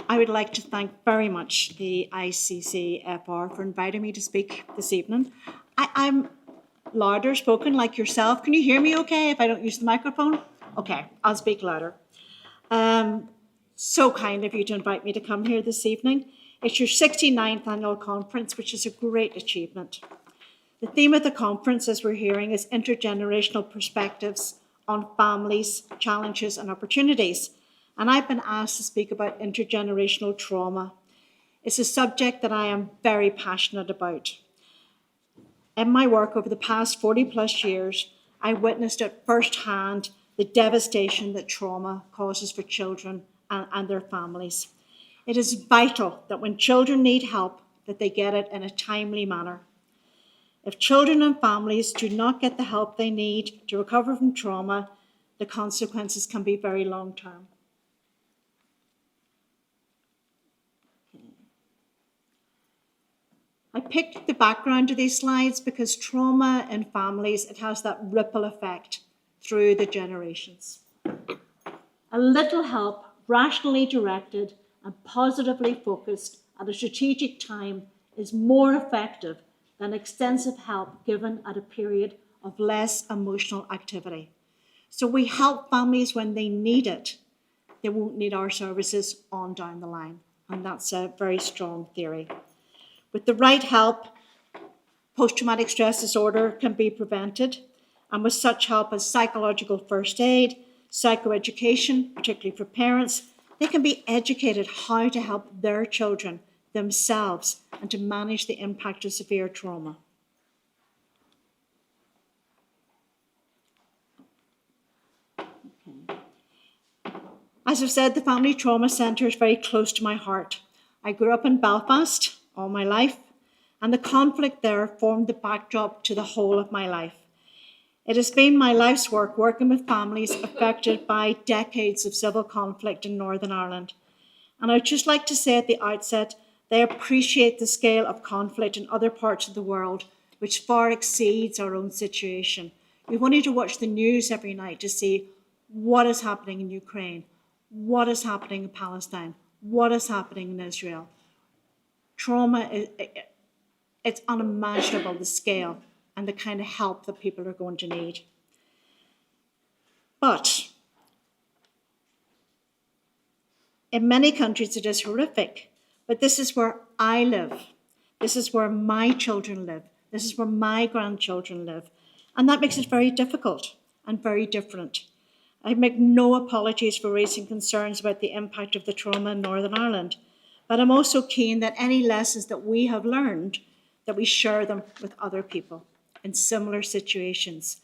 I would like to thank very much the ICCFR for inviting me to speak this evening. I'm louder spoken like yourself. Can you hear me okay if I don't use the microphone? Okay, I'll speak louder. So kind of you to invite me to come here this evening. It's your 69th annual conference, which is a great achievement. The theme of the conference, as we're hearing, is intergenerational perspectives on families, challenges, and opportunities. And I've been asked to speak about intergenerational trauma. It's a subject that I am very passionate about. In my work over the past 40 plus years, I witnessed at firsthand the devastation that trauma causes for children and their families. It is vital that when children need help, that they get it in a timely manner. If children and families do not get the help they need to recover from trauma, the consequences can be very long-term. I picked the background of these slides because trauma in families, it has that ripple effect through the generations. A little help, rationally directed and positively focused at a strategic time is more effective than extensive help given at a period of less emotional activity. So we help families when they need it. They won't need our services on down the line. And that's a very strong theory. With the right help, post-traumatic stress disorder can be prevented. And with such help as psychological first aid, psychoeducation, particularly for parents, they can be educated how to help their children themselves and to manage the impact of severe trauma. As I've said, the Family Trauma Centre is very close to my heart. I grew up in Belfast all my life, and the conflict there formed the backdrop to the whole of my life. It has been my life's work working with families affected by decades of civil conflict in Northern Ireland. And I'd just like to say at the outset, they appreciate the scale of conflict in other parts of the world, which far exceeds our own situation. We've only to watch the news every night to see what is happening in Ukraine, what is happening in Palestine, what is happening in Israel. Trauma, it's unimaginable, the scale and the kind of help that people are going to need. But in many countries it is horrific, but this is where I live. This is where my children live. This is where my grandchildren live. And that makes it very difficult and very different. I make no apologies for raising concerns about the impact of the trauma in Northern Ireland, but I'm also keen that any lessons that we have learned, that we share them with other people in similar situations,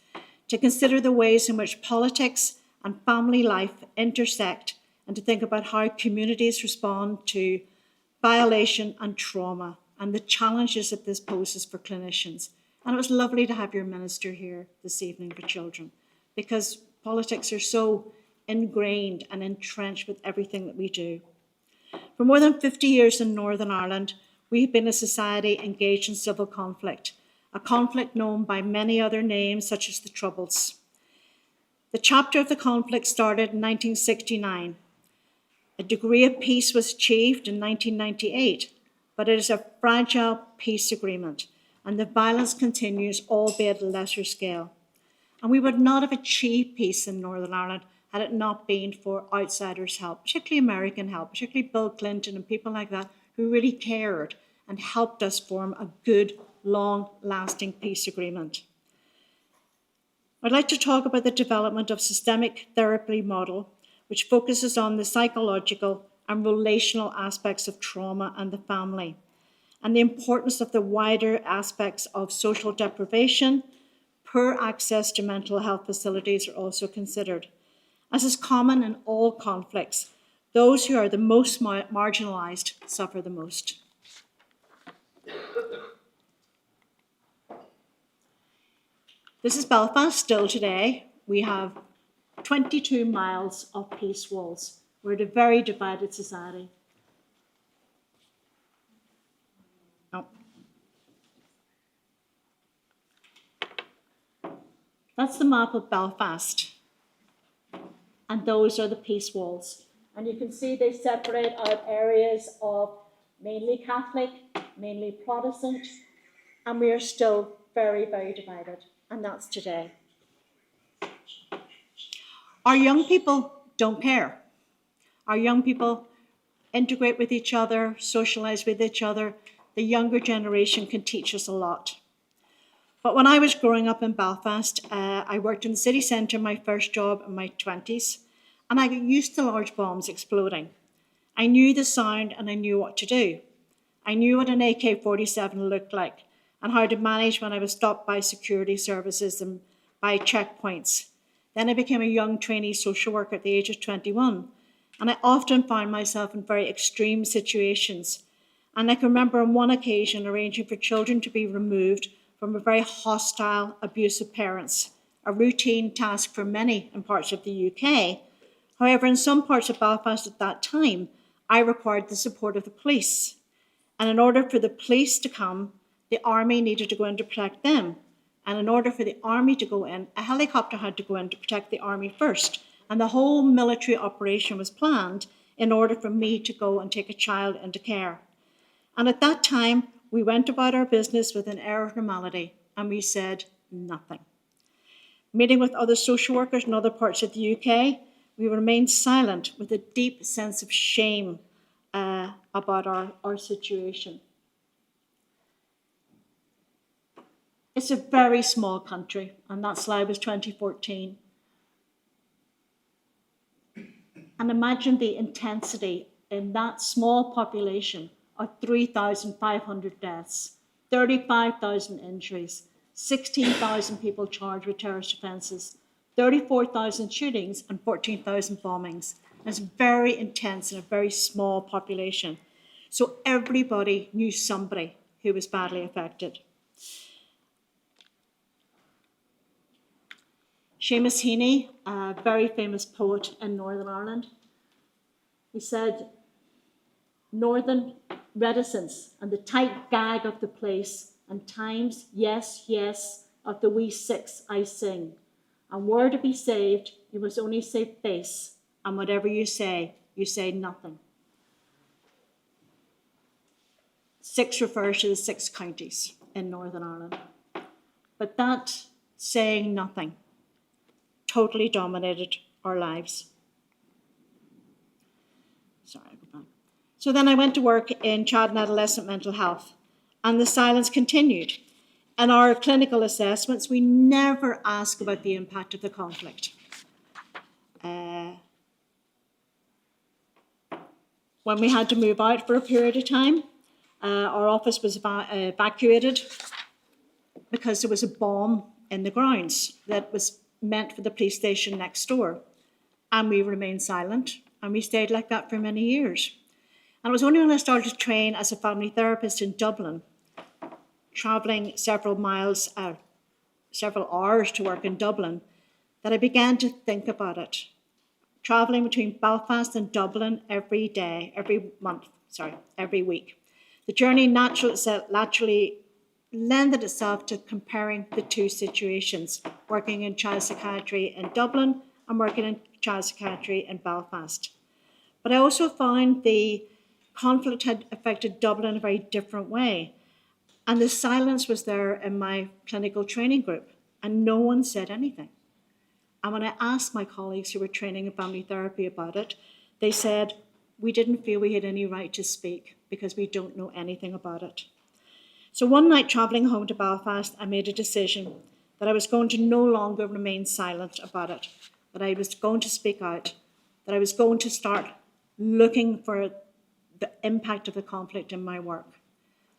to consider the ways in which politics and family life intersect, and to think about how communities respond to violation and trauma and the challenges that this poses for clinicians. And it was lovely to have your minister here this evening for children, because politics are so ingrained and entrenched with everything that we do. For more than 50 years in Northern Ireland, we've been a society engaged in civil conflict, a conflict known by many other names, such as the Troubles. The chapter of the conflict started in 1969. A degree of peace was achieved in 1998, but it is a fragile peace agreement, and the violence continues, albeit at a lesser scale. And we would not have achieved peace in Northern Ireland had it not been for outsiders' help, particularly American help, particularly Bill Clinton and people like that who really cared and helped us form a good, long-lasting peace agreement. I'd like to talk about the development of systemic therapy model, which focuses on the psychological and relational aspects of trauma and the family, and the importance of the wider aspects of social deprivation. Poor access to mental health facilities are also considered. As is common in all conflicts, those who are the most marginalised suffer the most. This is Belfast still today. We have 22 miles of peace walls. We're a very divided society. Oh. That's the map of Belfast. And those are the peace walls. And you can see they separate out areas of mainly Catholic, mainly Protestant, and we are still very, very divided, and that's today. Our young people don't care. Our young people integrate with each other, socialize with each other. The younger generation can teach us a lot. But when I was growing up in Belfast, I worked in the city centre, my first job in my 20s, and I got used to large bombs exploding. I knew the sound and I knew what to do. I knew what an AK-47 looked like and how to manage when I was stopped by security services and by checkpoints. Then I became a young trainee social worker at the age of 21, and I often found myself in very extreme situations. And I can remember on one occasion arranging for children to be removed from a very hostile, abusive parents, a routine task for many in parts of the UK. However, in some parts of Belfast at that time, I required the support of the police. And in order for the police to come, the army needed to go in to protect them. And in order for the army to go in, a helicopter had to go in to protect the army first. And the whole military operation was planned in order for me to go and take a child into care. And at that time, we went about our business with an air of normality, and we said nothing. Meeting with other social workers in other parts of the UK, we remained silent with a deep sense of shame about our situation. It's a very small country, and that slide was 2014. And imagine the intensity in that small population of 3,500 deaths, 35,000 injuries, 16,000 people charged with terrorist offences, 34,000 shootings and 14,000 bombings. It's very intense in a very small population. So everybody knew somebody who was badly affected. Seamus Heaney, a very famous poet in Northern Ireland, he said, "Northern reticence and the tight gag of the place, and times, yes, yes, of the wee six I sing. And were to be saved, you must only say face, and whatever you say nothing." Six refers to the 6 counties in Northern Ireland. But that saying nothing totally dominated our lives. Sorry, I'll go back. So then I went to work in child and adolescent mental health, and the silence continued. In our clinical assessments, we never ask about the impact of the conflict. When we had to move out for a period of time, our office was evacuated because there was a bomb in the grounds that was meant for the police station next door. And we remained silent, and we stayed like that for many years. And it was only when I started to train as a family therapist in Dublin, travelling several hours to work in Dublin, that I began to think about it. Travelling between Belfast and Dublin every week. The journey naturally lended itself to comparing the two situations, working in child psychiatry in Dublin and working in child psychiatry in Belfast. But I also found the conflict had affected Dublin in a very different way. And the silence was there in my clinical training group, and no one said anything. And when I asked my colleagues who were training in family therapy about it, they said, we didn't feel we had any right to speak because we don't know anything about it. So one night travelling home to Belfast, I made a decision that I was going to no longer remain silent about it, that I was going to speak out, that I was going to start looking for the impact of the conflict in my work.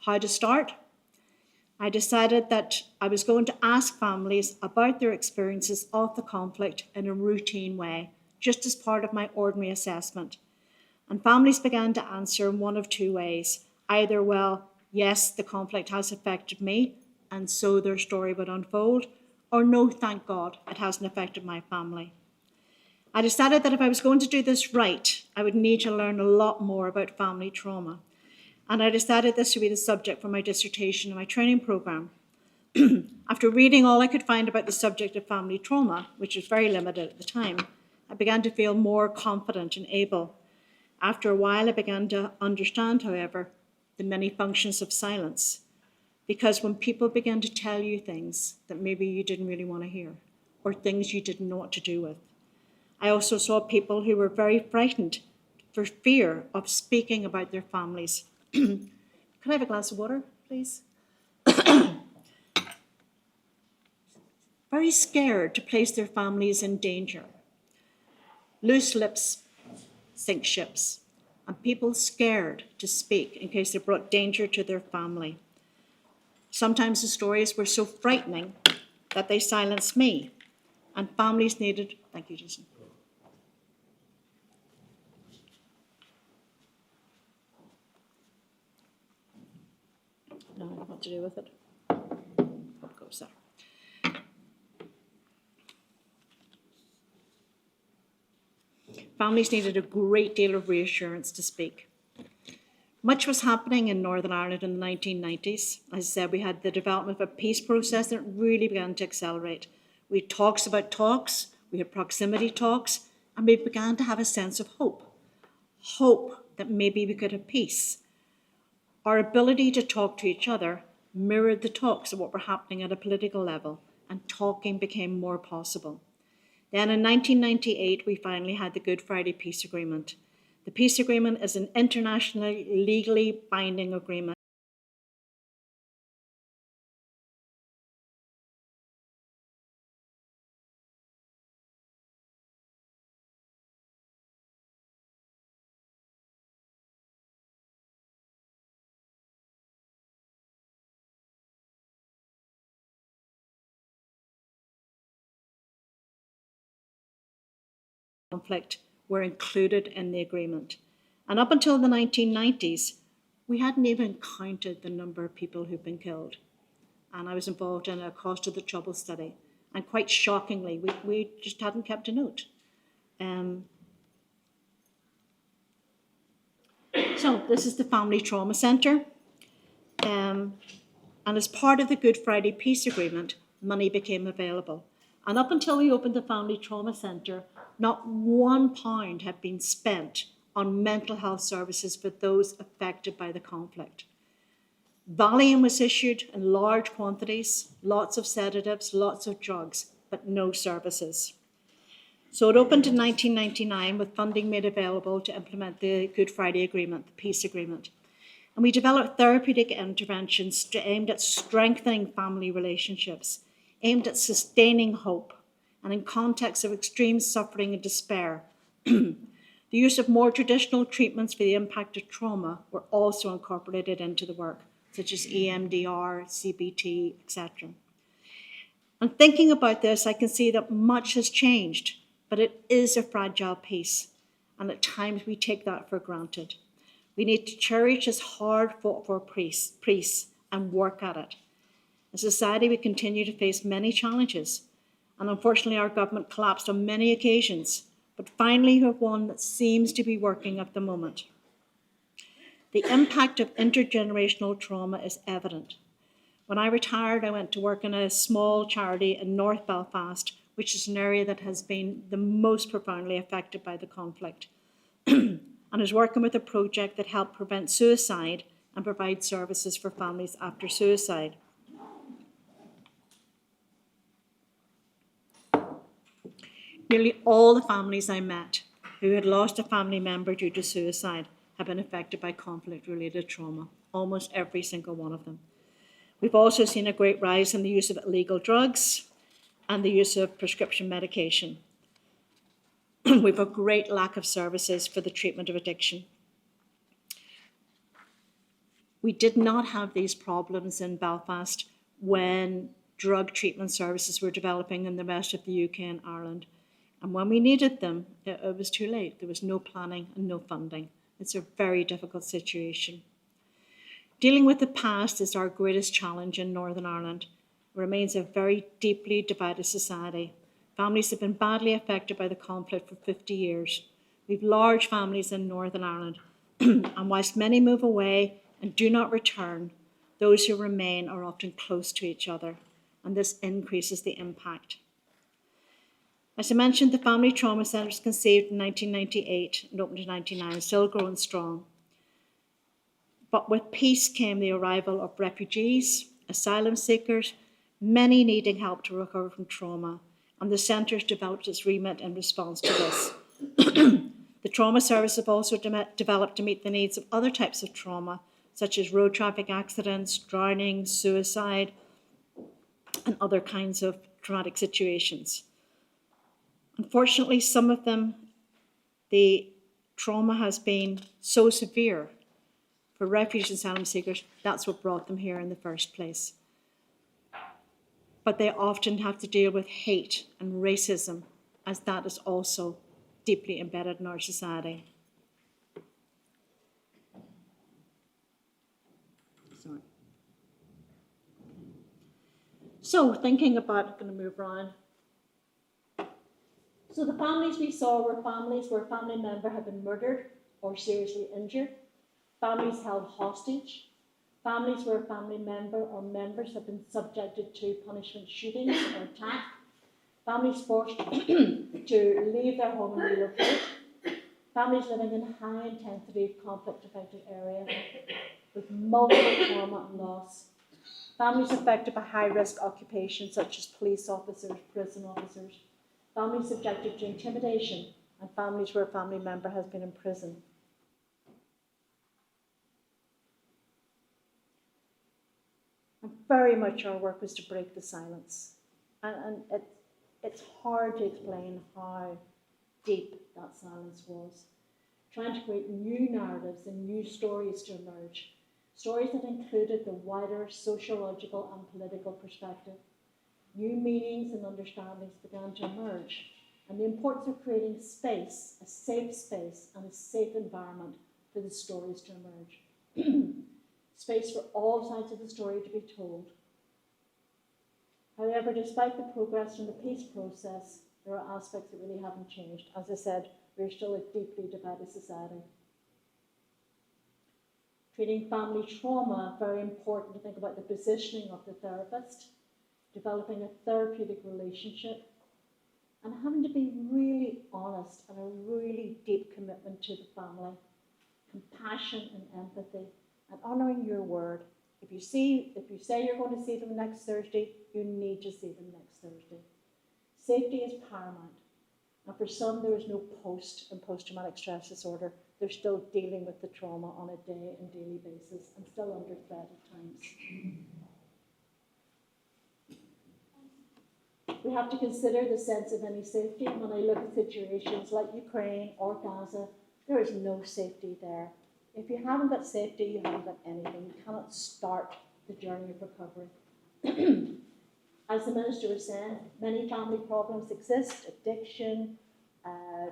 How to start? I decided that I was going to ask families about their experiences of the conflict in a routine way, just as part of my ordinary assessment. And families began to answer in one of two ways. Either, well, yes, the conflict has affected me, and so their story would unfold, or no, thank God, it hasn't affected my family. I decided that if I was going to do this right, I would need to learn a lot more about family trauma. And I decided this would be the subject for my dissertation and my training programme. After reading all I could find about the subject of family trauma, which was very limited at the time, I began to feel more confident and able After a while, I began to understand, however, the many functions of silence. Because when people began to tell you things that maybe you didn't really want to hear, or things you didn't know what to do with, I also saw people who were very frightened for fear of speaking about their families. Can I have a glass of water, please? Very scared to place their families in danger. Loose lips sink ships, and people scared to speak in case they brought danger to their family. Sometimes the stories were so frightening that they silenced me, and families needed, thank you, Jason. I don't know what to do with it. What goes there? Families needed a great deal of reassurance to speak. Much was happening in Northern Ireland in the 1990s. As I said, we had the development of a peace process that really began to accelerate. We had talks about talks, we had proximity talks, and we began to have a sense of hope. Hope that maybe we could have peace. Our ability to talk to each other mirrored the talks of what were happening at a political level, and talking became more possible. Then in 1998, we finally had the Good Friday Peace Agreement. The peace agreement is an internationally legally binding agreement. Conflict were included in the agreement. And up until the 1990s, we hadn't even counted the number of people who've been killed. And I was involved in a cost of the trouble study. And quite shockingly, we just hadn't kept a note. So this is the Family Trauma Centre. And as part of the Good Friday Peace Agreement, money became available. And up until we opened the Family Trauma Centre, not £1 had been spent on mental health services for those affected by the conflict. Valium was issued in large quantities, lots of sedatives, lots of drugs, but no services. So it opened in 1999 with funding made available to implement the Good Friday Agreement, the peace agreement. And we developed therapeutic interventions aimed at strengthening family relationships, aimed at sustaining hope, and in contexts of extreme suffering and despair. The use of more traditional treatments for the impact of trauma were also incorporated into the work, such as EMDR, CBT, etc. And thinking about this, I can see that much has changed, but it is a fragile piece, and at times we take that for granted. We need to cherish this hard-fought-for peace and work at it. As a society, we continue to face many challenges, and unfortunately our government collapsed on many occasions, but finally we have one that seems to be working at the moment. The impact of intergenerational trauma is evident. When I retired, I went to work in a small charity in North Belfast, which is an area that has been the most profoundly affected by the conflict. And is working with a project that helped prevent suicide and provide services for families after suicide. Nearly all the families I met who had lost a family member due to suicide have been affected by conflict-related trauma, almost every single one of them. We've also seen a great rise in the use of illegal drugs and the use of prescription medication. We've a great lack of services for the treatment of addiction. We did not have these problems in Belfast when drug treatment services were developing in the rest of the UK and Ireland. And when we needed them, it was too late. There was no planning and no funding. It's a very difficult situation. Dealing with the past is our greatest challenge in Northern Ireland. It remains a very deeply divided society. Families have been badly affected by the conflict for 50 years. We've large families in Northern Ireland, and whilst many move away and do not return, those who remain are often close to each other, and this increases the impact. As I mentioned, the Family Trauma Centre was conceived in 1998 and opened in 1999, still growing strong. But with peace came the arrival of refugees, asylum seekers, many needing help to recover from trauma, and the centre developed its remit in response to this. The trauma service have also developed to meet the needs of other types of trauma, such as road traffic accidents, drowning, suicide, and other kinds of traumatic situations. Unfortunately, some of them, the trauma has been so severe for refugees and asylum seekers, that's what brought them here in the first place. But they often have to deal with hate and racism, as that is also deeply embedded in our society. Sorry. So thinking about, I'm going to move around. So the families we saw were families where a family member had been murdered or seriously injured, families held hostage, families where a family member or members have been subjected to punishment shootings or attack, families forced to leave their home and relocate, families living in high-intensity conflict-affected areas with multiple trauma and loss, families affected by high-risk occupations such as police officers, prison officers, families subjected to intimidation, and families where a family member has been in prison. And very much our work was to break the silence. And it's hard to explain how deep that silence was. Trying to create new narratives and new stories to emerge. Stories that included the wider sociological and political perspective. New meanings and understandings began to emerge, and the importance of creating space, a safe space and a safe environment for the stories to emerge. Space for all sides of the story to be told. However, despite the progress in the peace process, there are aspects that really haven't changed. As I said, we're still a deeply divided society. Treating family trauma, very important to think about the positioning of the therapist, developing a therapeutic relationship, and having to be really honest and a really deep commitment to the family, compassion and empathy, and honouring your word. If you say you're going to see them next Thursday, you need to see them next Thursday. Safety is paramount. And for some, there is no post and post-traumatic stress disorder. They're still dealing with the trauma on a day and daily basis and still under threat at times. We have to consider the sense of any safety. When I look at situations like Ukraine or Gaza, there is no safety there. If you haven't got safety, you haven't got anything. You cannot start the journey of recovery. As the Minister was saying, many family problems exist, addiction,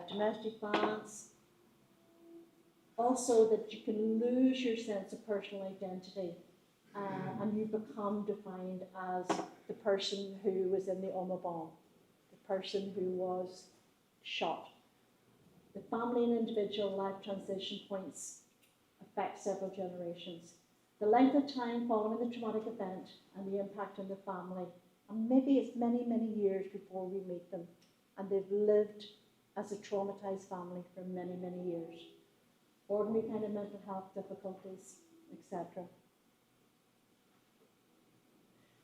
domestic violence. Also that you can lose your sense of personal identity and you become defined as the person who was in the Oma bomb, the person who was shot. The family and individual life transition points affect several generations. The length of time following the traumatic event and the impact on the family, and maybe it's many, many years before we meet them, and they've lived as a traumatized family for many, many years. Ordinary kind of mental health difficulties, etc.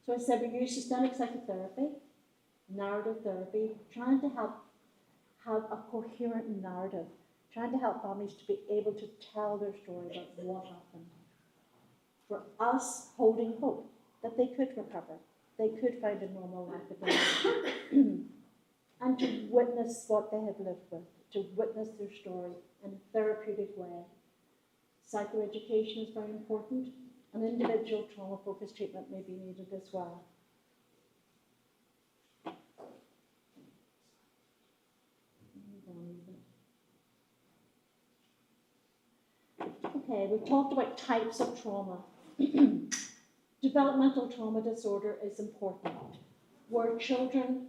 So I said we use systemic psychotherapy, narrative therapy, trying to help have a coherent narrative, trying to help families to be able to tell their story about what happened. For us, holding hope that they could recover, they could find a normal life again, and to witness what they have lived with, to witness their story in a therapeutic way. Psychoeducation is very important, and individual trauma-focused treatment may be needed as well. Okay, we've talked about types of trauma. Developmental trauma disorder is important, where children,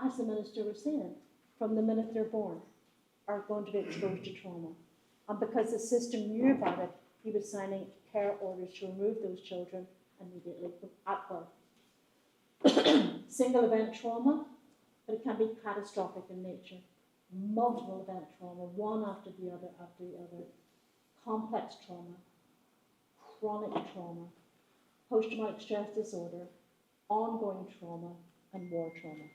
as the Minister was saying, from the minute they're born, are going to be exposed to trauma. And because the system knew about it, he was signing care orders to remove those children immediately at birth. Single event trauma, but it can be catastrophic in nature. Multiple event trauma, one after the other, complex trauma, chronic trauma, post-traumatic stress disorder, ongoing trauma, and war trauma.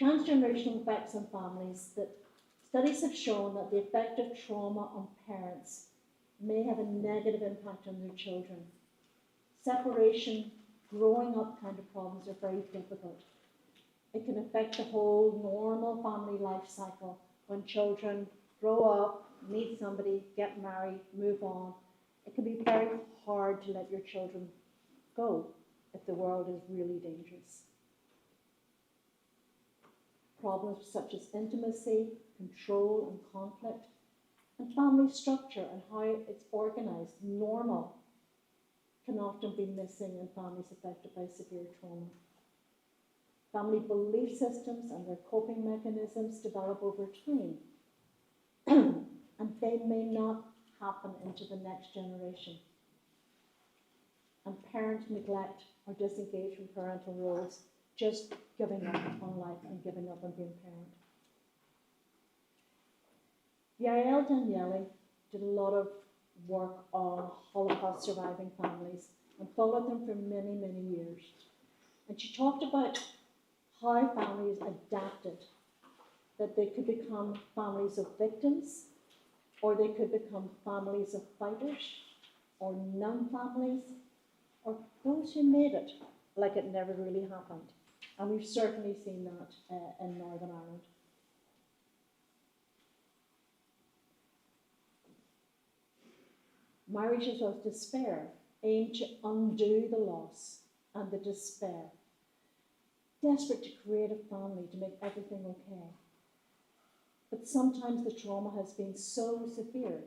Transgenerational effects on families. That studies have shown that the effect of trauma on parents may have a negative impact on their children. Separation, growing up kind of problems are very difficult. It can affect the whole normal family life cycle when children grow up, meet somebody, get married, move on. It can be very hard to let your children go if the world is really dangerous. Problems such as intimacy, control and conflict, and family structure and how it's organized, normal, can often be missing in families affected by severe trauma. Family belief systems and their coping mechanisms develop over time, and they may not happen into the next generation. And parent neglect or disengage from parental roles, just giving up on life and giving up on being parent. Yael Daniele did a lot of work on Holocaust surviving families and followed them for many, many years. And she talked about how families adapted, that they could become families of victims, or they could become families of fighters, or numb families, or those who made it like it never really happened. And we've certainly seen that in Northern Ireland. Marriages of despair aim to undo the loss and the despair, desperate to create a family to make everything okay. But sometimes the trauma has been so severe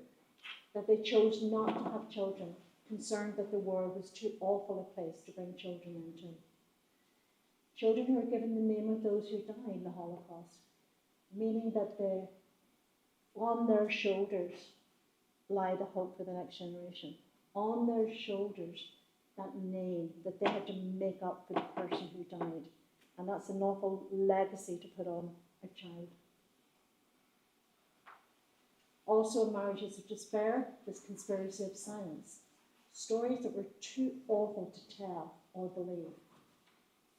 that they chose not to have children, concerned that the world was too awful a place to bring children into. Children who are given the name of those who died in the Holocaust, meaning that on their shoulders lie the hope for the next generation. On their shoulders, that name that they had to make up for the person who died. And that's an awful legacy to put on a child. Also in Marriages of Despair, this conspiracy of silence. Stories that were too awful to tell or believe.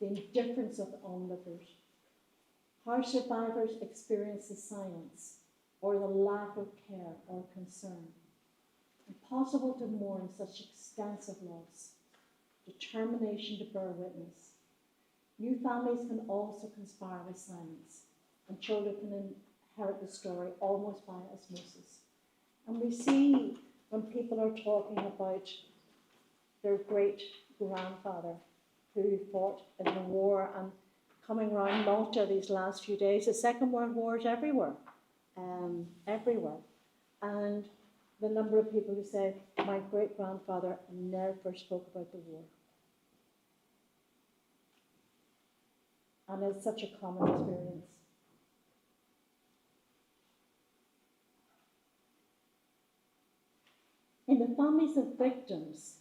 The indifference of the onlookers. How survivors experience the silence or the lack of care or concern. Impossible to mourn such extensive loss. Determination to bear witness. New families can also conspire with silence, and children can inherit the story almost by osmosis. And we see when people are talking about their great-grandfather who fought in the war and coming around Malta these last few days, the Second World War is everywhere, everywhere. And the number of people who say, my great-grandfather never spoke about the war. And it's such a common experience. In the families of victims,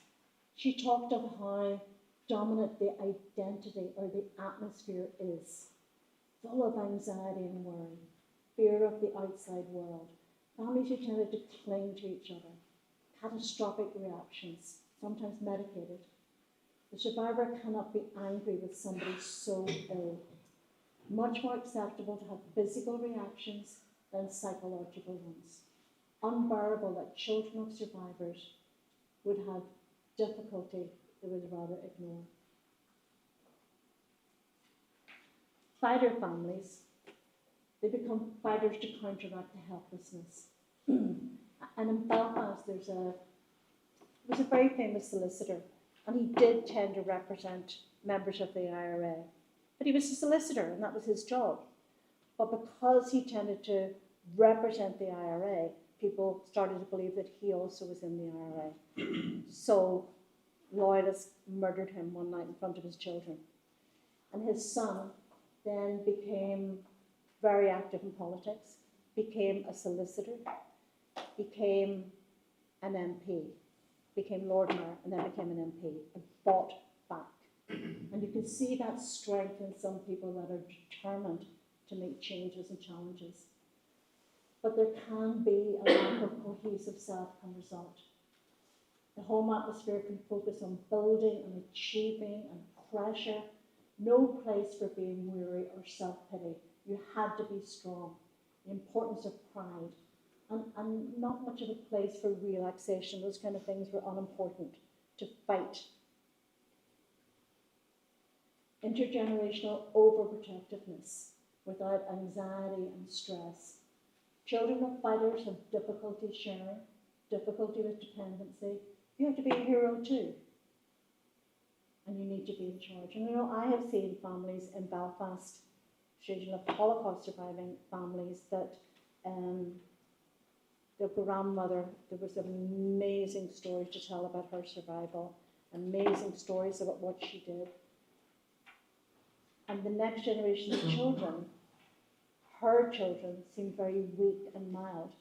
she talked of how dominant the identity or the atmosphere is, full of anxiety and worry, fear of the outside world. Families who tended to cling to each other, catastrophic reactions, sometimes medicated. The survivor cannot be angry with somebody so ill. Much more acceptable to have physical reactions than psychological ones. Unbearable that children of survivors would have difficulty they would rather ignore. Fighter families, they become fighters to counteract the helplessness. And in Belfast, there was a very famous solicitor, and he did tend to represent members of the IRA. But he was a solicitor, and that was his job. But because he tended to represent the IRA, people started to believe that he also was in the IRA. So loyalists murdered him one night in front of his children. And his son then became very active in politics, became a solicitor, became an MP. became Lord Mayor, and then became an MP, and fought back. And you can see that strength in some people that are determined to make changes and challenges. But there can be a lack of cohesive self can result. The home atmosphere can focus on building and achieving and pressure. No place for being weary or self-pity. You had to be strong. The importance of pride. And not much of a place for relaxation. Those kind of things were unimportant. To fight. Intergenerational overprotectiveness without anxiety and stress. Children of fighters have difficulty sharing, difficulty with dependency. You have to be a hero too. And you need to be in charge. And I have seen families in Belfast, children of Holocaust surviving families, that the grandmother, there was amazing stories to tell about her survival, amazing stories about what she did. And the next generation of children, her children, seem very weak and mild,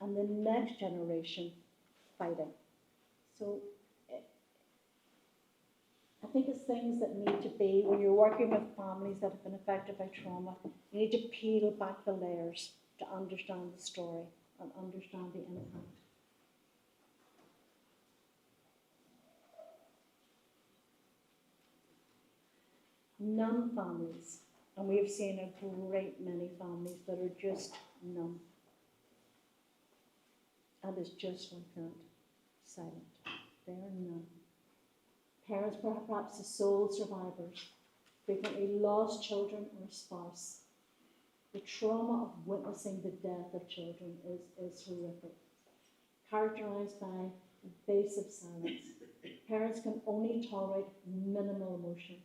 and the next generation fighting. So I think it's things that need to be, when you're working with families that have been affected by trauma, you need to peel back the layers to understand the story and understand the impact. Numb families, and we've seen a great many families that are just numb. And it's just like that, silent. They're numb. Parents, perhaps the sole survivors, frequently lost children or spouse. The trauma of witnessing the death of children is horrific, characterized by evasive silence. Parents can only tolerate minimal emotion.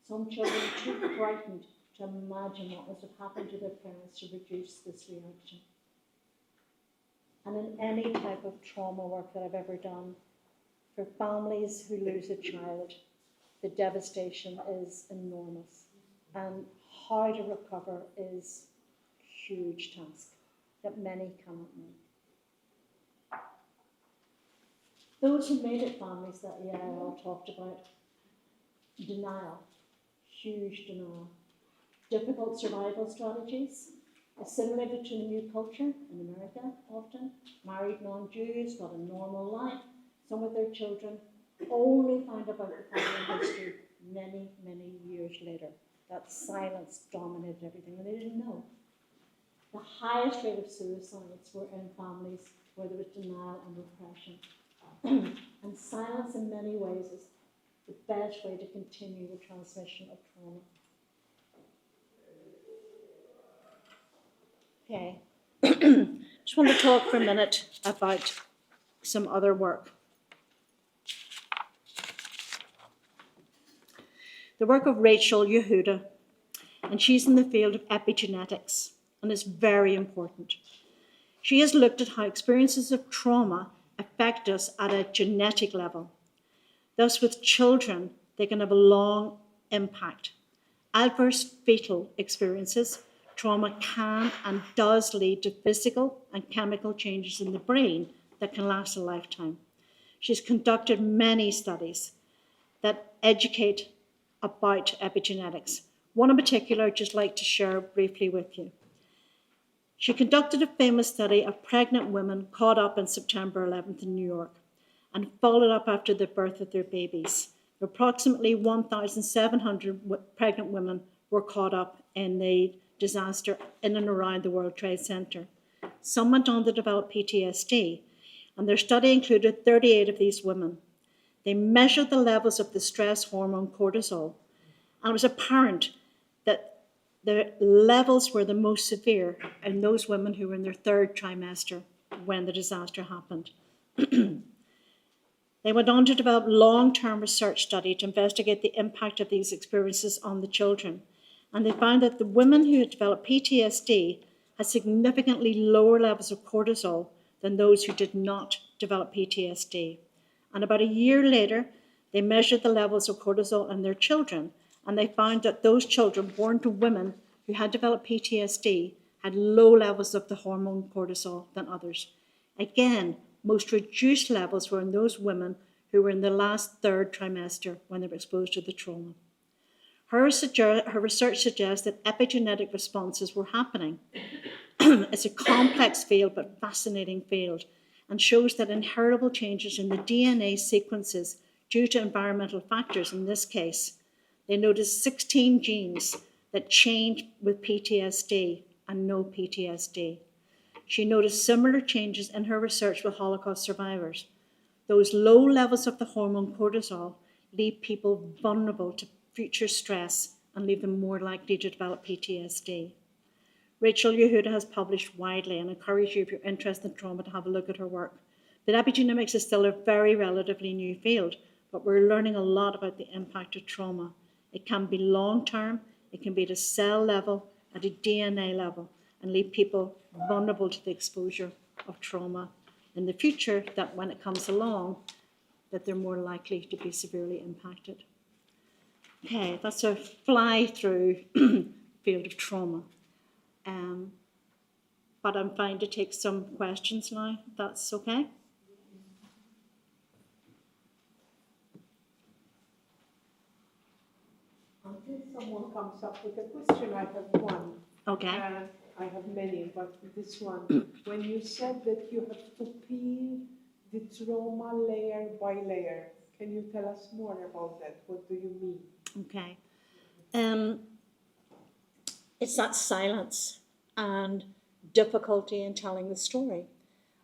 Some children are too frightened to imagine what must have happened to their parents to reduce this reaction. And in any type of trauma work that I've ever done, for families who lose a child, the devastation is enormous. And how to recover is a huge task that many cannot make. Those who made it families that Yael talked about, denial, huge denial. Difficult survival strategies, assimilated to a new culture in America often, married non-Jews, got a normal life, some with their children, only find about the family history many, many years later. That silence dominated everything, and they didn't know. The highest rate of suicides were in families where there was denial and repression. And silence in many ways is the best way to continue the transmission of trauma. Okay, just want to talk for a minute about some other work. The work of Rachel Yehuda, and she's in the field of epigenetics, and it's very important. She has looked at how experiences of trauma affect us at a genetic level. Thus, with children, they can have a long impact. Adverse fetal experiences, trauma can and does lead to physical and chemical changes in the brain that can last a lifetime. She's conducted many studies that educate about epigenetics. One in particular I'd just like to share briefly with you. She conducted a famous study of pregnant women caught up on September 11th in New York and followed up after the birth of their babies. Approximately 1,700 pregnant women were caught up in the disaster in and around the World Trade Center. Some went on to develop PTSD, and their study included 38 of these women. They measured the levels of the stress hormone cortisol, and it was apparent that the levels were the most severe in those women who were in their third trimester when the disaster happened. They went on to develop long-term research study to investigate the impact of these experiences on the children. And they found that the women who had developed PTSD had significantly lower levels of cortisol than those who did not develop PTSD. And about a year later, they measured the levels of cortisol in their children, and they found that those children born to women who had developed PTSD had low levels of the hormone cortisol than others. Again, Most reduced levels were in those women who were in the last third trimester when they were exposed to the trauma. Her research suggests that epigenetic responses were happening. It's a complex field but fascinating field, and shows that inheritable changes in the DNA sequences due to environmental factors, in this case, they noticed 16 genes that change with PTSD and no PTSD. She noticed similar changes in her research with Holocaust survivors. Those low levels of the hormone cortisol leave people vulnerable to future stress and leave them more likely to develop PTSD. Rachel Yehuda has published widely, and I encourage you, if you're interested in trauma, to have a look at her work. But epigenetics is still a very relatively new field, but we're learning a lot about the impact of trauma. It can be long-term, it can be at a cell level, at a DNA level, and leave people vulnerable to the exposure of trauma in the future, that when it comes along, that they're more likely to be severely impacted. Okay, that's a fly-through field of trauma. But I'm fine to take some questions now, if that's okay. Until someone comes up with a question, I have one. Okay. I have many, but this one. When you said that you have to peel the trauma layer by layer, can you tell us more about that? What do you mean? Okay. It's that silence and difficulty in telling the story.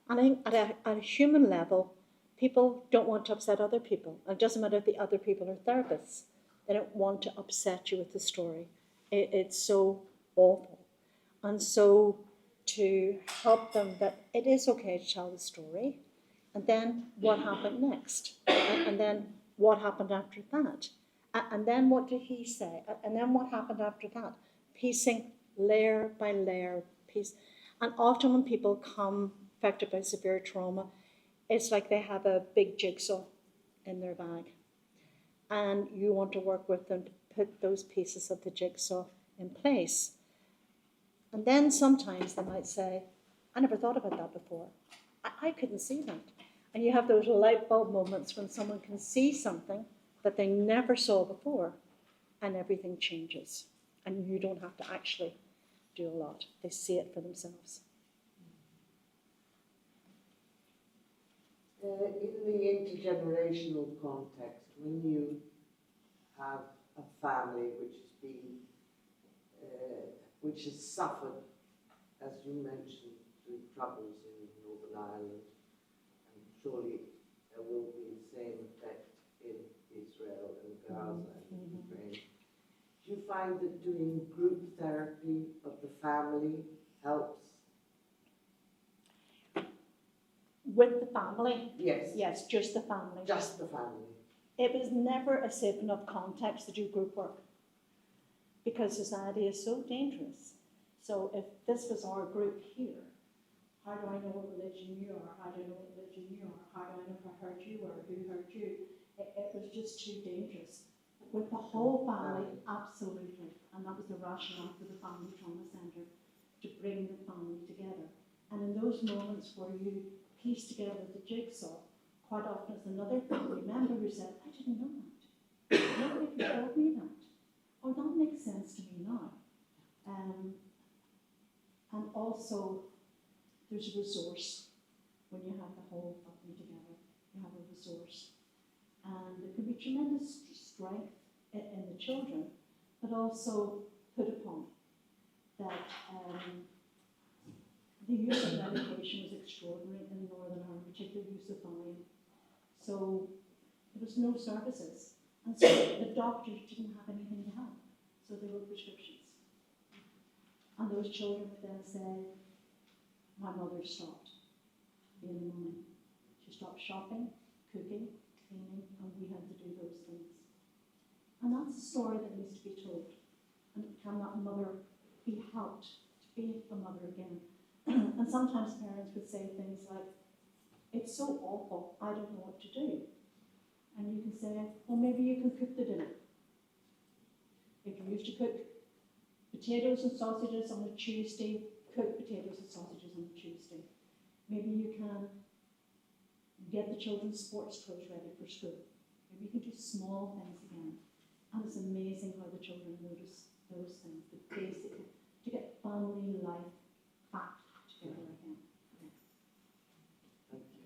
And I think at a human level, people don't want to upset other people. It doesn't matter if the other people are therapists. They don't want to upset you with the story. It's so awful. And so to help them that it is okay to tell the story, and then what happened next, and then what happened after that, and then what did he say, and then what happened after that, piecing layer by layer, piece. And often when people come affected by severe trauma, it's like they have a big jigsaw in their bag, and you want to work with them to put those pieces of the jigsaw in place. And then sometimes they might say, I never thought about that before. I couldn't see that. And you have those light bulb moments when someone can see something that they never saw before, and everything changes. And you don't have to actually do a lot. They see it for themselves. In the intergenerational context, when you have a family which has suffered, as you mentioned, the troubles in Northern Ireland, and surely there will be the same effect in Israel and Gaza and Ukraine, do you find that doing group therapy of the family helps? With the family? Yes. Yes, just the family. Just the family. It was never a safe enough context to do group work, because society is so dangerous. So if this was our group here, how do I know what religion you are? How do I know what religion you are? How do I know if I heard you or who heard you? It was just too dangerous. With the whole family, absolutely. And that was the rationale for the Family Trauma Centre, to bring the family together. And in those moments where you piece together the jigsaw, quite often it's another family member who said, I didn't know that. Nobody told me that. Oh, that makes sense to me now. And also, there's a resource. When you have the whole family together, you have a resource. And there can be tremendous strength in the children, but also put upon that the use of medication was extraordinary in Northern Ireland, particularly use of Valium. So there was no services. And so the doctors didn't have anything to help. So they wrote prescriptions. And those children would then say, my mother stopped being a mummy. She stopped shopping, cooking, cleaning, and we had to do those things. And that's a story that needs to be told. And can that mother be helped to be a mother again? And sometimes parents would say things like, it's so awful, I don't know what to do. And you can say, well, maybe you can cook the dinner. If you used to cook potatoes and sausages on a Tuesday, cook potatoes and sausages on a Tuesday. Maybe you can get the children's sports clothes ready for school. Maybe you can do small things again. And it's amazing how the children notice those things, the basic, to get family life back together again. Thank you.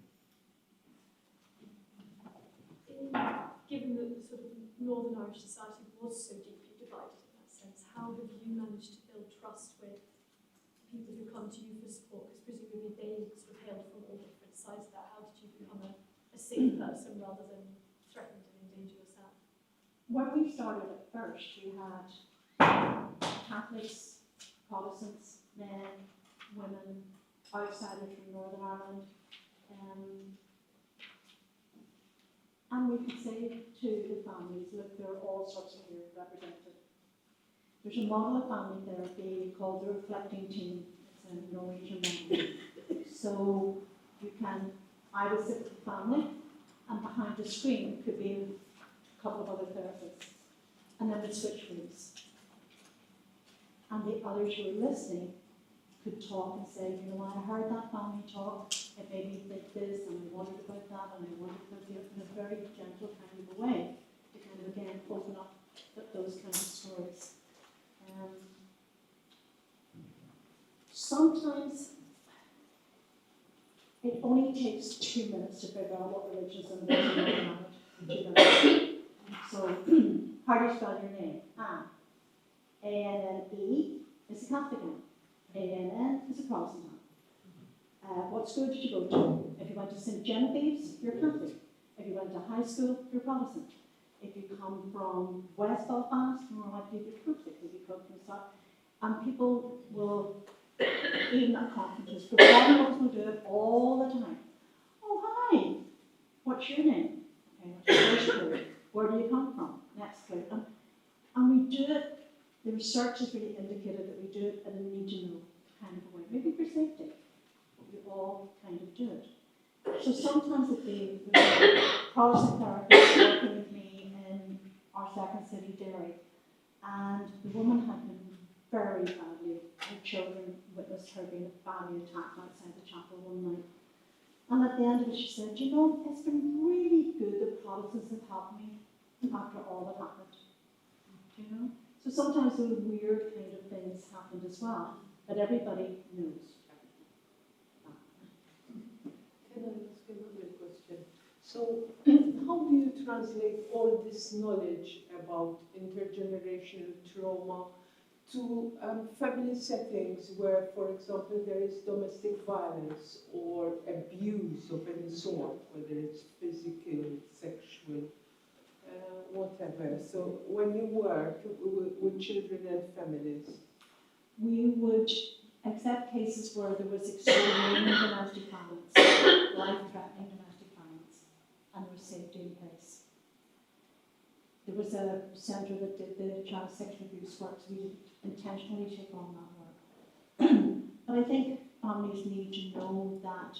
Given that the sort of Northern Irish society was so deeply divided in that sense, how have you managed to build trust with people who come to you for support? Because presumably they sort of hail from all different sides of that. How did you become a safe person rather than threatened and endanger yourself? When we started at first, we had Catholics, Protestants, men, women, outsiders from Northern Ireland. And we could say to the families, look, there are all sorts of here represented. There's a model of family therapy called the Reflecting Team. It's a Norwegian model. So you can, I would sit with the family, and behind the screen could be a couple of other therapists. And then we'd switch groups. And the others who were listening could talk and say, you know, I heard that family talk, it made me think this, and I wondered about that, and I wondered about the other, in a very gentle kind of a way, to kind of, again, open up those kind of stories. Sometimes it only takes 2 minutes to figure out what religion somebody's in. 2 minutes. So, how do you spell your name? Anne. A-N-N-E is a Catholic name. A-N-N is a Protestant name. What school did you go to? If you went to St. Genevieve's, you're Catholic. If you went to high school, you're Protestant. If you come from West Belfast, more likely to be Catholic. If you come from South, and people will, even at conferences, professionals will do it all the time. Oh, hi, what's your name? Okay, what's your first clue? Where do you come from? Next clue. And we do it, the research has really indicated that we do it in a need-to-know kind of a way. Maybe for safety, but we all kind of do it. So sometimes it'd be the Protestant therapist working with me in our second city, Derry, and the woman had been very badly, her children witnessed her being badly attacked outside the chapel one night. And at the end of it, she said, you know, it's been really good that Protestants have helped me after all that happened. Do you know? So sometimes those weird kind of things happened as well, that everybody knows. Can I ask another question? So, how do you translate all this knowledge about intergenerational trauma to family settings where, for example, there is domestic violence or abuse of any sort, whether it's physical, sexual, whatever? So, when you work with children and families, We would accept cases where there was extreme domestic violence, life-threatening domestic violence, and there was safety in place. There was a centre that did the child sexual abuse work, so we did intentionally take on that work. But I think families need to know that,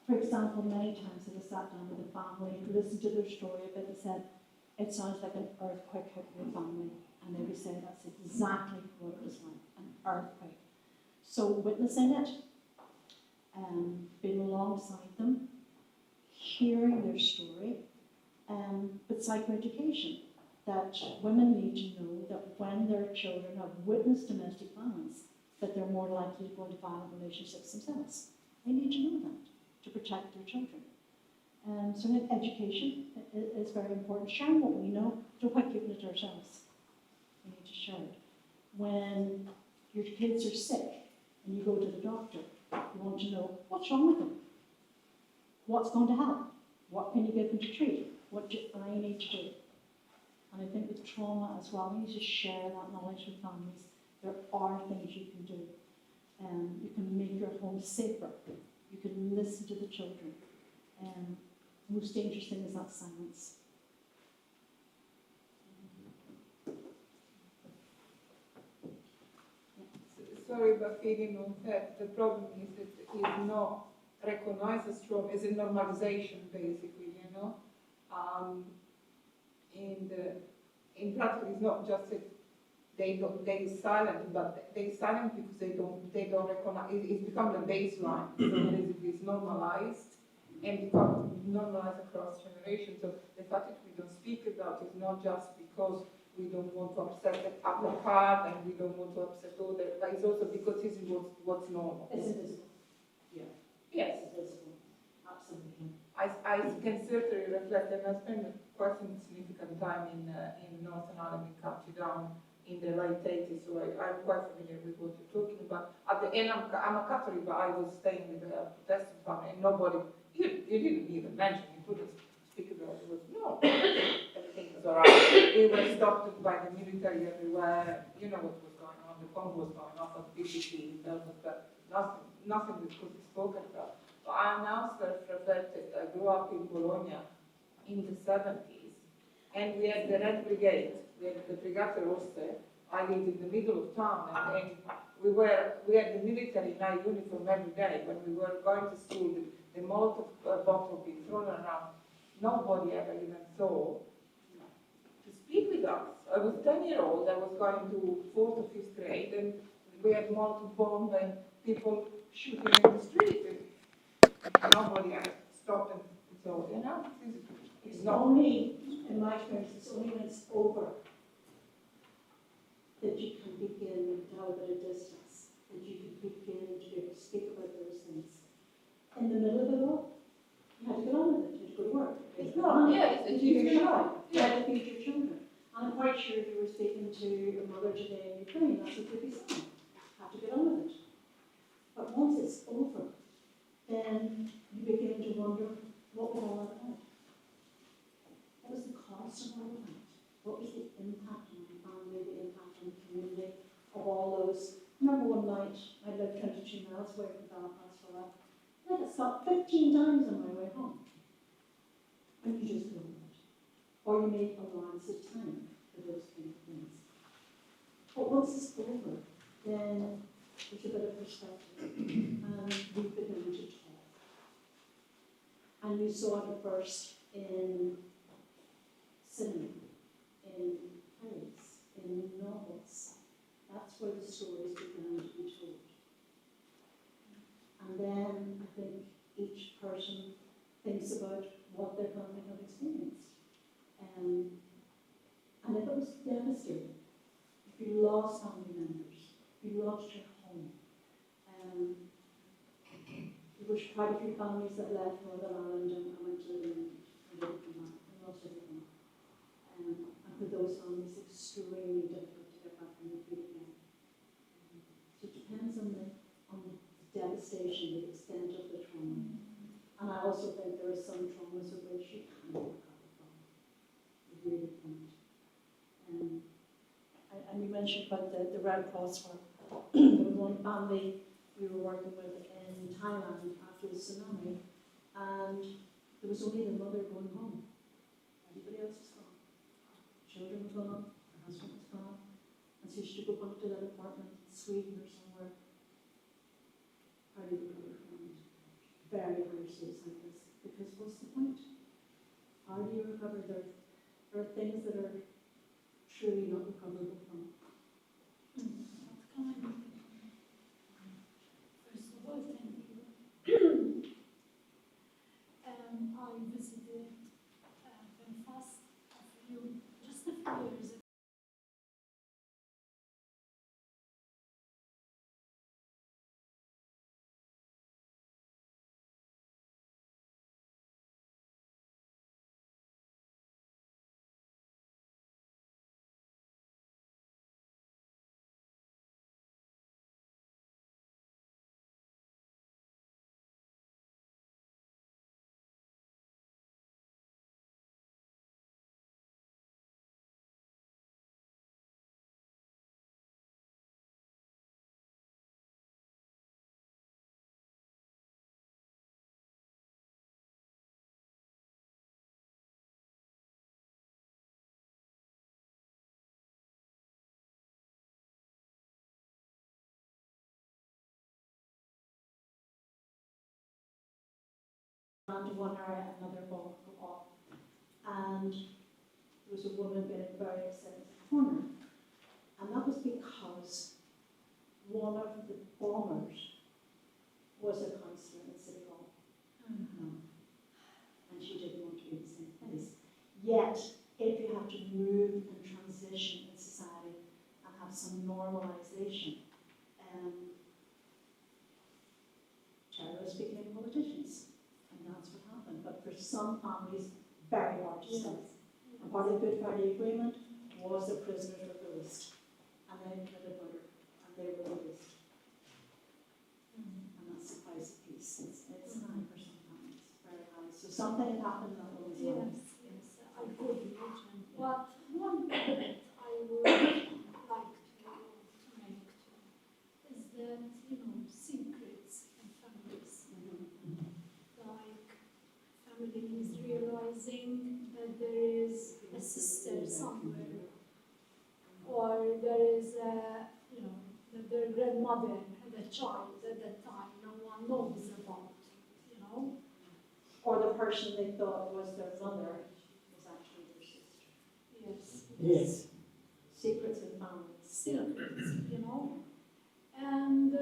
for example, many times I sat down with a family, listened to their story a bit and said, it sounds like an earthquake hit your family. And they would say that's exactly what it was like, an earthquake. So witnessing it, being alongside them, hearing their story, but psychoeducation, that women need to know that when their children have witnessed domestic violence, that they're more likely to go into violent relationships themselves. They need to know that to protect their children. So I think education is very important. Sharing what we know, don't quite keeping it to ourselves. We need to share it. When your kids are sick and you go to the doctor, you want to know what's wrong with them, what's going to help, what can you give them to treat, what do I need to do. And I think with trauma as well, we need to share that knowledge with families. There are things you can do. You can make your home safer. You can listen to the children. The most dangerous thing is that silence. Sorry, but feeding on that, the problem is that it's not recognized as trauma, it's a normalization, basically, you know. In practice, it's not just a they silent, but they silent because they don't recognize. It's become the baseline. So basically, it's normalized and become normalized across generations. So the fact that we don't speak about it is not just because we don't want to upset the upper part and we don't want to upset others, but it's also because this is what's normal. It's invisible. Yeah. Yes. It's invisible. Absolutely. I can certainly reflect, and I spent quite some significant time in Northern Ireland, in County Down, in the late 80s, so I'm quite familiar with what you're talking about. At the end, I'm a Catholic, but I was staying with a Protestant family, and nobody, you didn't even mention, you couldn't speak about it. No, everything was all right. We were stopped by the military everywhere, you know what was going on, the bomb was going off at BBC, but nothing that could be spoken about. But I'm now self-reflected. I grew up in Bologna in the 70s, and we had the Red Brigade, we had the Brigate Rosse. I lived in the middle of town, and we had the military in our uniform every day. When we were going to school, the Molotov bottle being thrown around, nobody ever even thought to speak with us. I was 10-year-old, I was going to 4th or 5th grade, and we had Molotov bomb and people shooting in the street. And nobody ever stopped and so, you know, it's not. Only, in my experience, it's only when it's over that you can begin to have a bit of distance, that you can begin to be able to speak about those things. In the middle of it all, you had to get on with it, you had to go to work. It's not, yeah, it's your job. You had to feed your children. And I'm quite sure if you were speaking to your mother today in Ukraine, that's what you'd be saying. Have to get on with it. But once it's over, then you begin to wonder, what was all that about? What was the cost of all of that? What was the impact on the family, the impact on the community of all those? I remember one night, I lived 22 miles away from Belfast for that. I got stopped 15 times on my way home. And you just go with it. Or you make allowance of time for those kind of things. But once it's over, then there's a bit of perspective. And we've begun to talk. And you saw it first in cinema, in plays, in novels. That's where the stories began to be told. And then I think each person thinks about what their family have experienced. And if it was devastating, if you lost family members, if you lost your home, there was quite a few families that left Northern Ireland and went to England and didn't come back and lost everything. And for those families, it's extremely difficult to get back on their feet again. So it depends on the devastation, the extent of the trauma. And I also think there are some traumas of which you can't recover from. You really can't. And you mentioned about the Red Cross work. There was one family we were working with in Thailand after the tsunami, and there was only the mother going home. Everybody else was gone. Children were gone, her husband was gone, and so she took go back to that apartment in Sweden or somewhere. How do you recover from it? Very, very suicide risk. Because what's the point? How do you recover? There are things that are truly not recoverable from. First of all, thank you. I visited Belfast just a few years ago. Into one area, another ball would go off. And there was a woman getting very upset in the corner. And that was because one of the bombers was a counsellor in City Hall. And she didn't want to be in the same place. Yet, if you have to move and transition in society and have some normalisation, terrorists became politicians. And that's what happened. But for some families, very hard to stop. And part of the Good Friday Agreement was the prisoners were released. And they committed murder. And they were released. And that's the price of peace. It's high for some families. Very high. So something had happened in that woman's life. Yes, I could imagine. But one point I would like to make too is that, secrets in families. Like, family is realizing that there is a sister somewhere, or there is that their grandmother had a child at that time no one knows about, Or the person they thought was their mother was actually their sister. Yes. Secrets in families. Secrets, And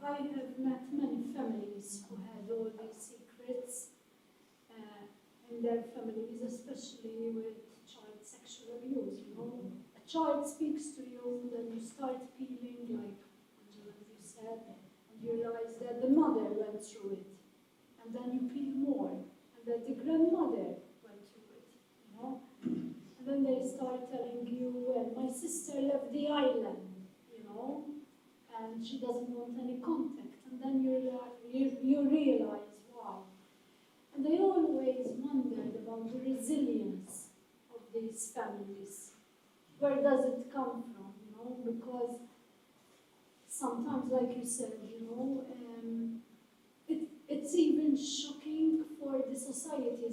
I have met many families who had all these secrets in their families, especially with child sexual abuse, A child speaks to you, then you start feeling like, Angela, as you said, and you realize that the mother went through it. And then you feel more, and that the grandmother went through it, And then they start telling you, and my sister left the island, and she doesn't want any contact. And then you realize, wow. And I always wondered about the resilience of these families. Where does it come from, Because sometimes, like you said, it's even shocking for the society.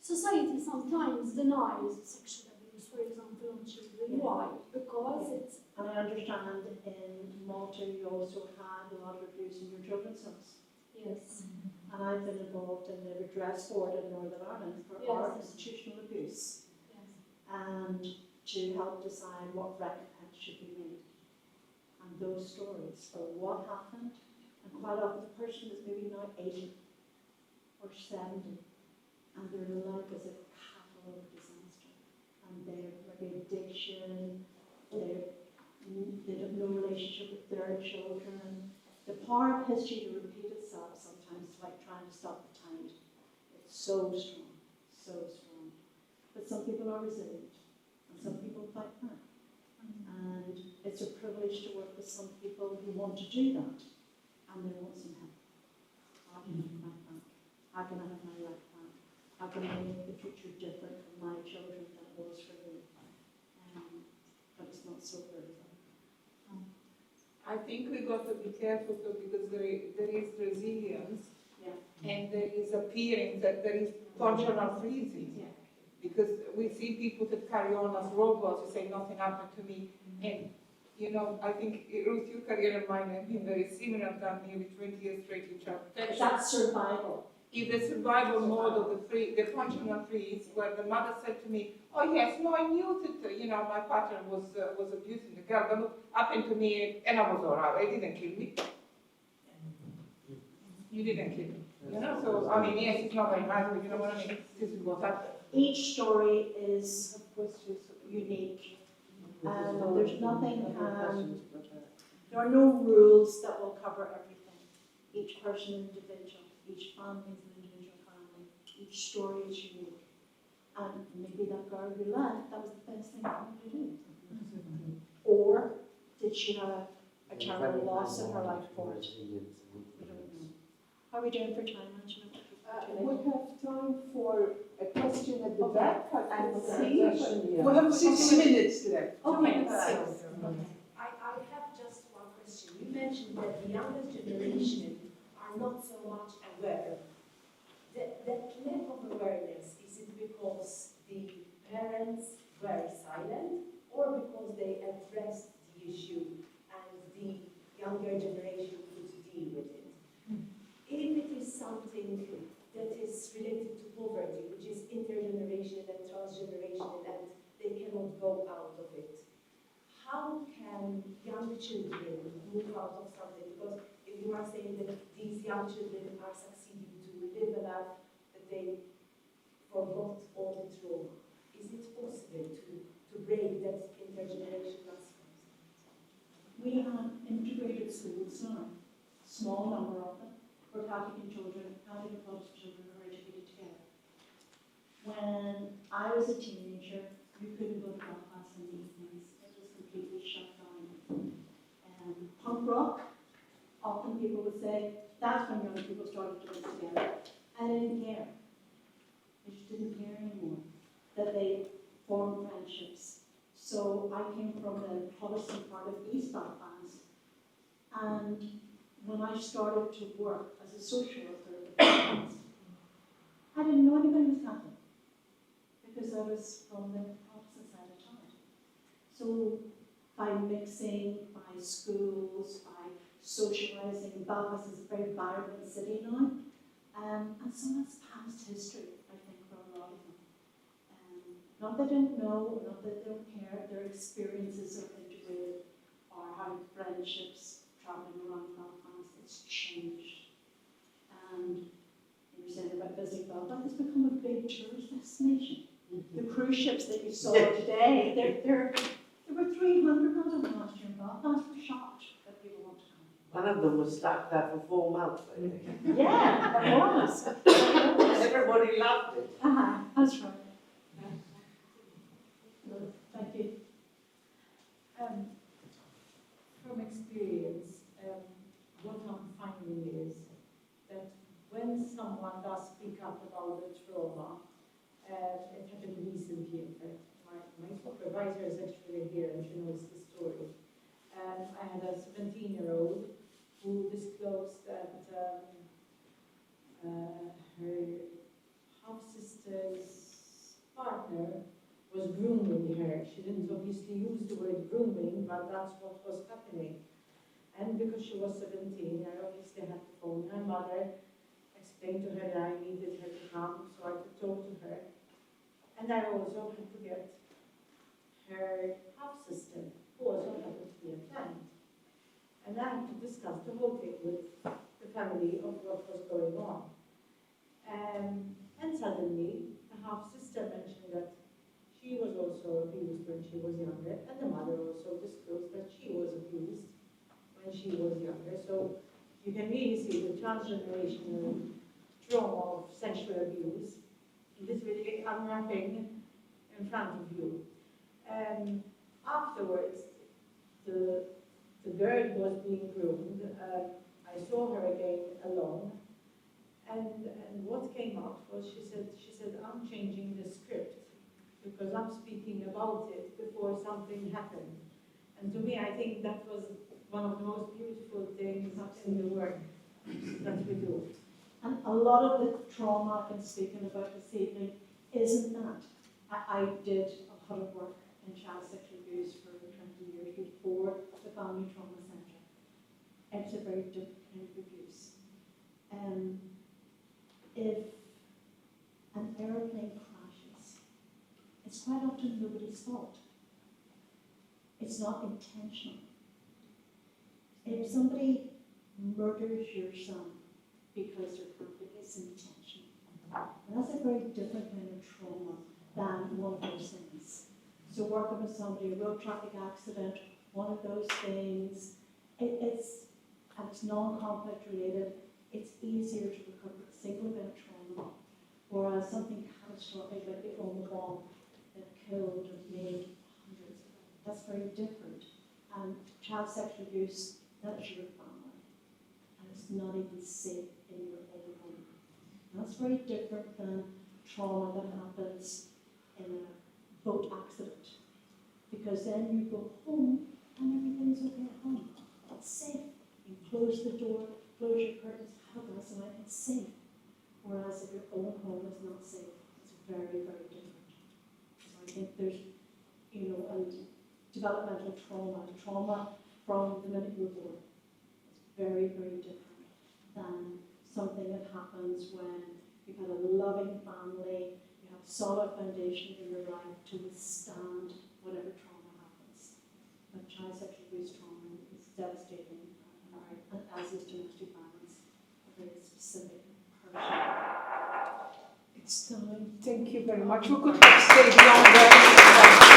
Society sometimes denies sexual abuse, for example, on children. Yeah. Why? Because it's... And I understand in Malta you also had a lot of abuse in your children's homes. Yes. And I've been involved in the redress board in Northern Ireland for our institutional abuse. Yes. And to help decide what recompense should be made. And those stories for what happened, and quite often the person is maybe now 80 or 70, and their life is a capital disaster. And they're maybe addiction, they have no relationship with their children. The power of history to repeat itself sometimes is like trying to stop the tide. It's so strong, so strong. But some people are resilient, and some people fight back. And it's a privilege to work with some people who want to do that, and they want some help. How can I fight back? How can I have my life back? How can I make the future different for my children than it was for me? But it's not so very fun. I think we got to be careful too, because there is resilience, and there is appearing that there is functional freezing. Yeah. Because we see people that carry on as robots who say nothing happened to me. And, I think, Ruth, your career and mine have been very similar than nearly 20 years straight in child protection. That's survival. In the survival mode of the functional freeze, where the mother said to me, oh yes, no, I knew that, my partner was abusing the girl, but look, happened to me, and I was all right, it didn't kill me. You didn't kill me. So, I mean, yes, it's not very nice, but you know what I mean? This is what happened. Each story is unique. There's nothing, there are no rules that will cover everything. Each person is individual, each family is an individual family, each story is unique. And maybe that girl who left, that was the best thing for her to do. Or did she have a terrible loss in her life for it? We don't know. How are we doing for time, Angela? We have time for a question at the back. I can see. Yeah. We have 6 minutes left. Okay, I have just one question. You mentioned that the younger generation are not so much aware. That lack of awareness, is it because the parents were silent, or because they addressed the issue and the younger generation could deal with it? If it is something that is related to poverty, which is intergenerational and transgenerational, and they cannot go out of it, how can young children move out of something? Because if you are saying that these young children are succeeding to live a life that they forgot all the trauma, is it possible to break that intergenerational cycle? We have integrated schools now, small number of them, where Catholic and children, Catholic and Protestant children are educated together. When I was a teenager, you couldn't go to Belfast in the evenings. It was completely shut down. Punk rock, often people would say, that's when young people started to live together. And they didn't care. They just didn't care anymore that they formed friendships. So I came from the Protestant part of East Belfast, and when I started to work as a social worker, I didn't know anybody was Catholic because I was from the Protestant side of town. So by mixing, by schools, by socialising, Belfast is a very vibrant city now, and so that's past history, I think, for a lot of them. Not that they don't know, not that they don't care, their experiences are integrated, or how friendships travelling around Belfast, it's changed. And you were saying about visiting Belfast, it's become a big tourist destination. The cruise ships that you saw today, there were 300 of them last year in Belfast. We're shocked that people want to come. One of them was stuck there for 4 months, I think. Yeah, that was. Everybody loved it. That's right. Thank you. From experience, what I'm finding is that when someone does speak up about the trauma, it happened recently, in fact. My supervisor is actually here and she knows the story. I had a 17-year-old who disclosed that her half-sister's partner was grooming her. She didn't obviously use the word grooming, but that's what was happening. And because she was 17, I obviously had to phone her mother, explain to her that I needed her to come so I could talk to her. And I also had to get her half-sister, who also happened to be a client. And I had to discuss the whole thing with the family of what was going on. And suddenly, the half-sister mentioned that she was also abused when she was younger, and the mother also disclosed that she was abused when she was younger. So you can really see the transgenerational trauma of sexual abuse literally unwrapping in front of you. Afterwards, the girl was being groomed. I saw her again alone, and what came out was she said, I'm changing the script because I'm speaking about it before something happened. And to me, I think that was one of the most beautiful things in the work that we do. And a lot of the trauma I've been speaking about this evening isn't that. I did a lot of work in child sexual abuse for 20 years before the Family Trauma Centre. It's a very different kind of abuse. If an aeroplane crashes, it's quite often nobody's fault. It's not intentional. If somebody murders your son because they're Catholic, it's intentional. And that's a very different kind of trauma than one of those things. So working with somebody, a road traffic accident, one of those things, it's non-conflict related, it's easier to recover a single event trauma, whereas something catastrophic like the bomb that killed or made hundreds, that's very different. And child sexual abuse, that's your family. And it's not even safe in your own home. And that's very different than trauma that happens in a boat accident. Because then you go home and everything's okay at home. It's safe. You close the door, close your curtains, have a glass of wine, it's safe. Whereas if your own home is not safe, it's very, very different. So I think there's, developmental trauma from the minute you're born. It's very, very different than something that happens when you've had a loving family, you have solid foundation in your life to withstand whatever trauma happens. child sexual abuse trauma is devastating, and as is domestic violence, a very specific person. It's time. Thank you very much. We could have stayed longer.